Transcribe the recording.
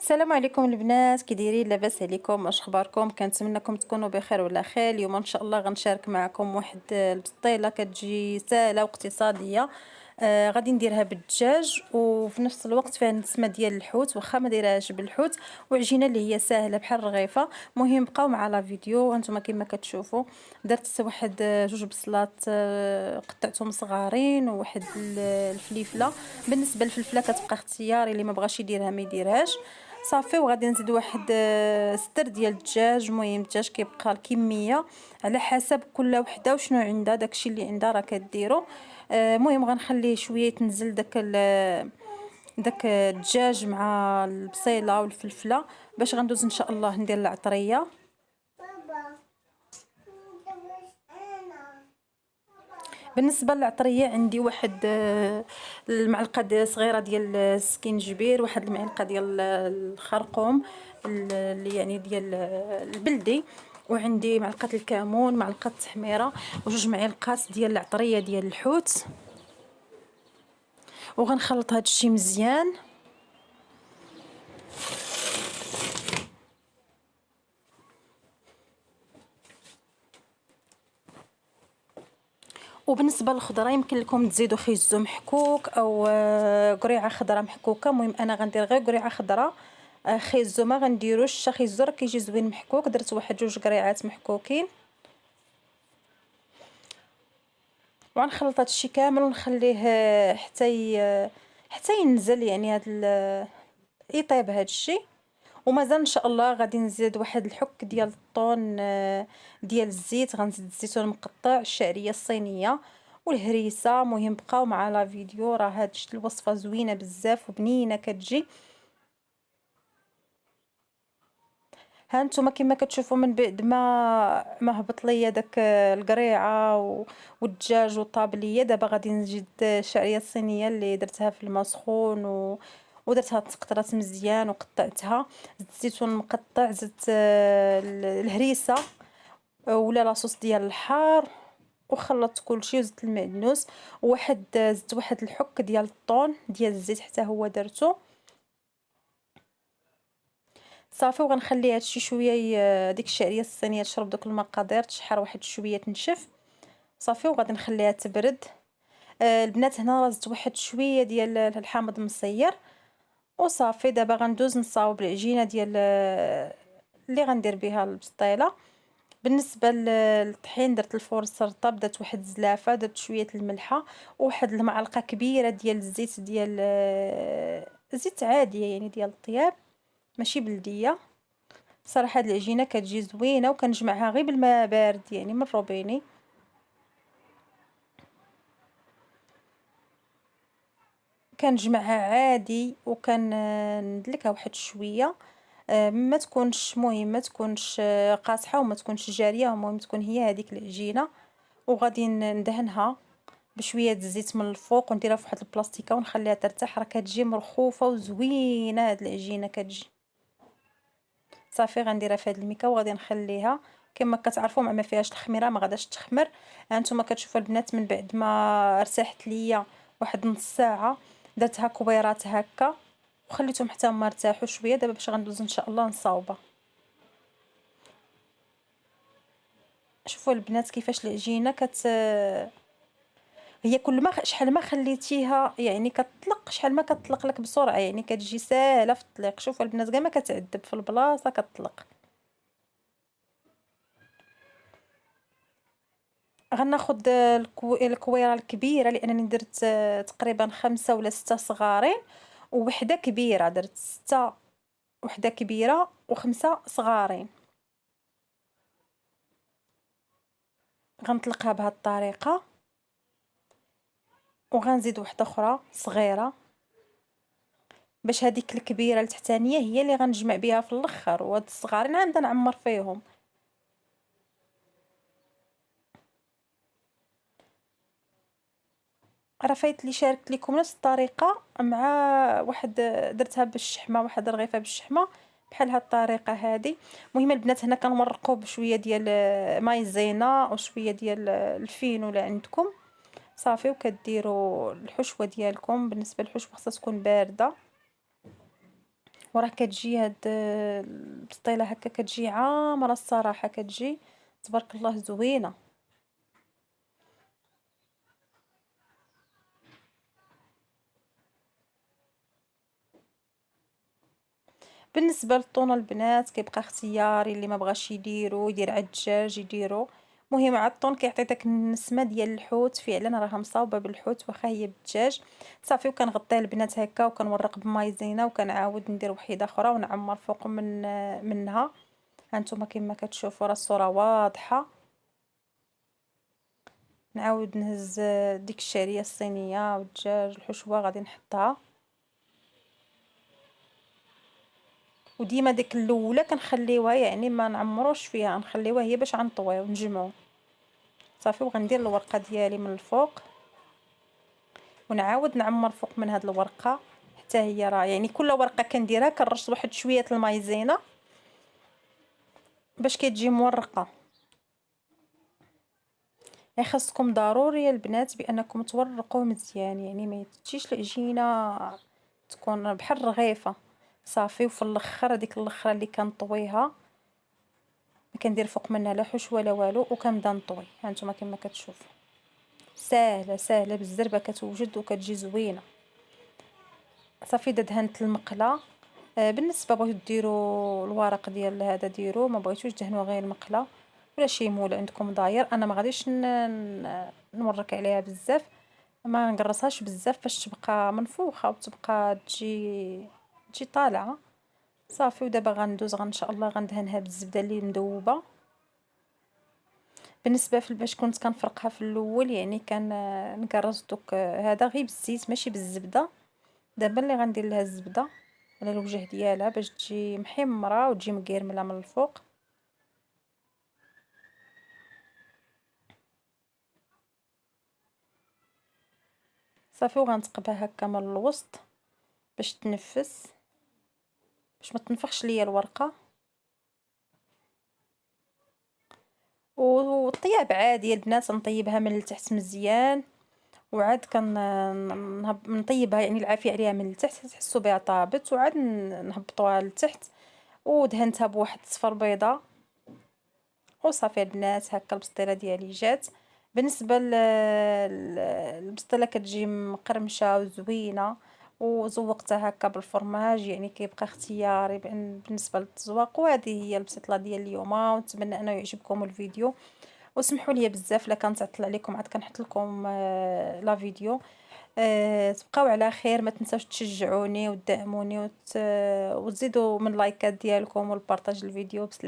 السلام عليكم البنات، كي دايرين؟ لاباس عليكم؟ اش اخباركم؟ كنتمنىكم تكونوا بخير وعلى خير. اليوم ان شاء الله غنشارك معكم واحد البسطيله كتجي سهله واقتصاديه. غادي نديرها بالدجاج وفي نفس الوقت فيها نسمه ديال الحوت، واخا ما دايرهاش بالحوت، وعجينه اللي هي سهله بحال الرغيفه. مهم بقاو مع لا فيديو. وانتم كما كتشوفوا درت واحد جوج بصلات، قطعتهم صغارين، وواحد الفليفله. بالنسبه للفلفله كتبقى اختياري، اللي ما بغاش يديرها ما يديرهاش. صافي. وغادي نزيد واحد ستر ديال الدجاج. المهم الدجاج كيبقى الكميه على حسب كل وحده وشنو عندها، داكشي اللي عندها راه كديرو. المهم غنخليه شويه تنزل داك الدجاج مع البصيله والفلفله باش غندوز ان شاء الله ندير العطريه. بالنسبه للعطريه عندي واحد المعلقه صغيره ديال السكينجبير، واحد المعلقه ديال الخرقوم اللي يعني ديال البلدي، وعندي معلقه الكمون، معلقه التحميره، وجوج معالق ديال العطريه ديال الحوت. وغنخلط هذا الشيء مزيان. وبالنسبه للخضره يمكن لكم تزيدوا خيزو محكوك او قريعه خضراء محكوكه. المهم انا غندير غير قريعه خضراء. خيزو ما غنديروش، خيزو راه كيجي زوين محكوك. درت واحد جوج قريعات محكوكين، وغنخلط هذا الشيء كامل ونخليه حتى ينزل يعني يطيب هذا الشيء. ومازال ان شاء الله غادي نزيد واحد الحك ديال الطون، ديال الزيت. غنزيد الزيتون المقطع، الشعريه الصينيه، والهريسه. مهم بقاو مع لا فيديو، راه هاد الوصفه زوينه بزاف وبنينه كتجي. ها نتوما كما كتشوفوا من بعد ما هبط ليا داك القريعه والدجاج وطاب ليا، دابا غادي نزيد الشعريه الصينيه اللي درتها في الماء سخون ودرتها تقطرات مزيان وقطعتها. زدت الزيتون المقطع، زدت الهريسه ولا لاصوص ديال الحار، وخلطت كلشي وزدت المعدنوس. زدت واحد الحك ديال الطون ديال الزيت حتى هو درتو. صافي. وغنخلي هادشي شويه ديك الشعريه الصينيه تشرب دوك المقادير، تشحر واحد شويه تنشف. صافي. وغادي نخليها تبرد. البنات هنا راه زدت واحد شويه ديال الحامض المصير. وصافي دابا غندوز نصاوب العجينه ديال اللي غندير بها البسطيله. بالنسبه للطحين درت الفورص رطب، درت واحد الزلافه، درت شويه الملحه، وواحد المعلقه كبيره ديال الزيت ديال زيت عاديه يعني ديال الطياب ماشي بلديه. صراحه هاد العجينه كتجي زوينه، وكنجمعها غير بالماء بارد يعني من الروبيني. كنجمعها عادي ندلكها واحد شويه. ما تكونش مهم ما تكونش قاصحه وما تكونش جاريه، المهم تكون هي هذيك العجينه. وغادي ندهنها بشويه الزيت من الفوق ونديرها في واحد البلاستيكه ونخليها ترتاح. راه كتجي مرخوفه وزوينه هاد العجينه كتجي. صافي غنديرها في هاد الميكا وغادي نخليها كما كتعرفوا ما فيهاش الخميره، ما غاداش تخمر. هانتوما كتشوفوا البنات من بعد ما ارتاحت ليا واحد نص ساعه درتها كبيرات هكا وخليتهم حتى هما ارتاحوا شويه. دابا باش غندوز ان شاء الله نصاوبها. شوفوا البنات كيفاش العجينه هي كل ما شحال ما خليتيها يعني كتطلق، شحال ما كتطلق لك بسرعه، يعني كتجي ساهله في الطليق. شوفوا البنات كاع ما كتعذب في البلاصه كتطلق. غناخد الكويره الكبيره لانني درت تقريبا 5 ولا 6 صغارين ووحده كبيره. درت 6 وحده كبيره و5 صغارين. غنطلقها بهذه الطريقه وغنزيد وحده اخرى صغيره باش هذيك الكبيره التحتانيه هي اللي غنجمع بها في الاخر، وهاد الصغارين عاد نعمر فيهم. راه فايت لي شاركت لكم نفس الطريقه مع واحد درتها بالشحمه، واحد رغيفه بالشحمه بحال هاد الطريقه هذه. المهم البنات هنا كنمرقوا بشويه ديال مايزينا وشويه ديال الفينو اللي عندكم. صافي. وكديروا الحشوه ديالكم. بالنسبه للحشوه خاصها تكون بارده وراه كتجي هاد البسطيلة هكا كتجي عامرة الصراحة، كتجي تبارك الله زوينة. بالنسبة للطون البنات كيبقى اختياري، اللي ما بغاش يدير عاد الدجاج يديرو. المهم عاد الطون كيعطي داك النسمة ديال الحوت، فعلا راها مصاوبة بالحوت واخا هي بالدجاج. صافي وكنغطيه البنات هكا وكنورق بمايزينا وكنعاود ندير وحيدة اخرى ونعمر فوق منها. هانتوما كما كتشوفوا راه الصورة واضحة. نعاود نهز ديك الشعرية الصينية والدجاج الحشوة غادي نحطها، وديما ديك الاولى كنخليوها يعني ما نعمروش فيها، نخليوها هي باش غنطويو ونجمعو. صافي وغندير الورقه ديالي من الفوق ونعاود نعمر فوق من هاد الورقه حتى هي راه يعني كل ورقه كنديرها كنرش واحد شويه المايزينا باش كتجي مورقه. يعني خاصكم ضروري البنات بانكم تورقوه مزيان، يعني ما تجيش العجينه تكون بحال الرغيفه. صافي وفي الاخر هذيك الاخرى اللي كنطويها ما كندير فوق منها لا حشوه لا والو وكنبدا نطوي. هانتوما كما كتشوفوا ساهله ساهله بالزربه كتوجد وكتجي زوينه. صافي دهنت المقله. بالنسبه بغيتو ديروا الورق ديال هذا ديروه، ما بغيتوش دهنوا غير المقله ولا شي مول عندكم داير. انا ما غاديش نورك عليها بزاف، ما نقرصهاش بزاف باش تبقى منفوخه وتبقى تجي طالعه. صافي ودابا غندوز ان شاء الله غندهنها بالزبده اللي مذوبه. بالنسبه باش كنت كنفرقها في الاول يعني كان نكرس دوك هذا غير بالزيت ماشي بالزبده. دابا اللي غندير لها الزبده على الوجه ديالها باش تجي محمره وتجي مقرمله من الفوق. صافي وغنتقبها هكا من الوسط باش تنفس، باش ما تنفخش ليا الورقه. والطياب عادي البنات نطيبها من التحت مزيان، وعاد نطيبها يعني العافيه عليها من التحت تحسوا بها طابت، وعاد نهبطوها لتحت ودهنتها بواحد الصفر بيضه. وصافي البنات هكا البسطيله ديالي جات. بالنسبه البسطيله كتجي مقرمشه وزوينه وزوقتها هكا بالفرماج، يعني كيبقى اختياري بالنسبه للتزواق. وهذه هي البسطله ديال اليوم، ونتمنى انه يعجبكم الفيديو. وسمحوا لي بزاف الا كانت عطل عليكم، عاد كنحط لكم لا فيديو. تبقاو على خير، ما تنساوش تشجعوني وتدعموني وتزيدوا من لايكات ديالكم والبارطاج الفيديو. بسلامة.